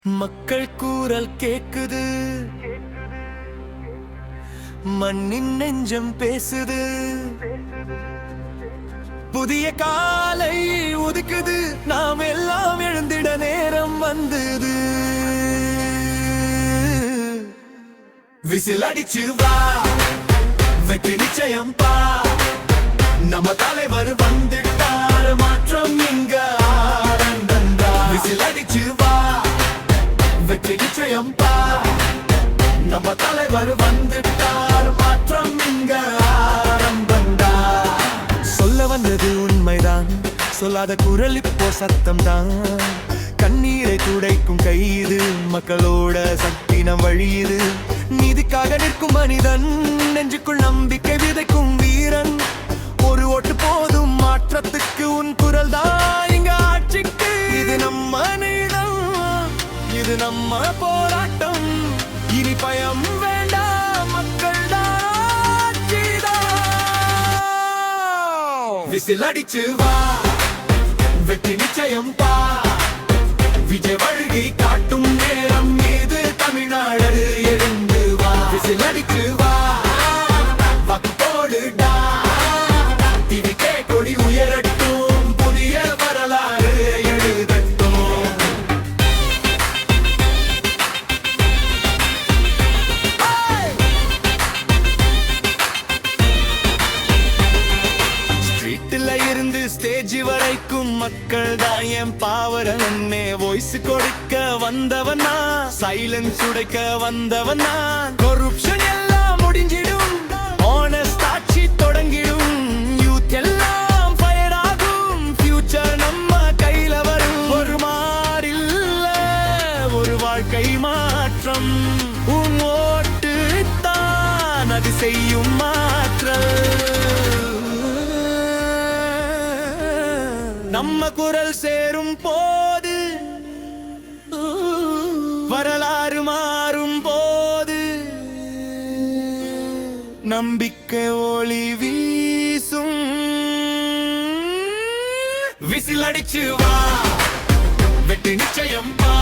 மக்கள் கூறல் கேக்குது, மண்ணின் நெஞ்சம் பேசுது, புதிய காலை உதிக்குது, நாம் எல்லாம் எழுந்திட நேரம் வந்தது. விசில் அடிச்சு வா, வெற்றி நிச்சயம் பா, நம்ம தலைவர் வந்துட்டார், மாற்றம் இங்க ஆனந்தந்தா. விசில் அடிச்சு வா, வெற்றி நிச்சயம் பா, நம்ம தலைவர் வந்துட்டார், மாற்றம் இங்க ஆரம்பந்தா. சொல்ல வந்தது உண்மைதான், சொல்லாத குரல் இப்போ சத்தம் தான். கண்ணீரை துடைக்கும் கைது, மக்களோட சக்தி நம் வழியுது. நீதிக்காக நிற்கும் மனிதன், நெஞ்சுக்குள் நம்பிக்கை விதைக்கும் வீரன். ஒரு ஓட்டு போதும் மாற்றத்துக்கு, உன் குரல் தான் இங்க ஆட்சிக்கு. இது நம்ம நீதம், இது நம்ம போராட்டம், இனி பயம் வேண்டாம், மக்கள் தான். விசில் அடிச்சு வா, வெற்றி நிச்சயம் பா, விஜய் வழி காட்டும் நேரம் மீது தமிழ்நாடு எழுந்து வா. விசில் அடிச்சு வா, வாக்கு போடுடா, டிவிக்கே கொடி உயரட்டும், புதிய வரலாறு எழுதட்டும். ஸ்ட்ரீட்ல இருந்து ஸ்டேஜ் வரைக்கும் மக்கள் தான் என் பாவரனே. வாய்ஸ் கொடுக்க வந்தவனா, சைலன்ஸ் உடைக்க வந்தவனா. கரப்ஷன் எல்லாம் முடிஞ்சிடும், ஆனஸ்ட் ஆட்சி தொடங்கிடும். யூத் எல்லாம் ஃபயர் ஆகும், ஃபியூச்சர் நம்ம கையில வரும். ஒரு மாறில்ல, ஒரு வாழ்க்கை மாற்றம், உன் ஓட்டு தான் அது செய்யும் மாற்றம். நம்ம குரல் சேரும் போது, வரலாறு மாறும் போது, நம்பிக்கை ஒளி வீசும். விசில் அடிச்சு வா, வெற்றி நிச்சயம் பா,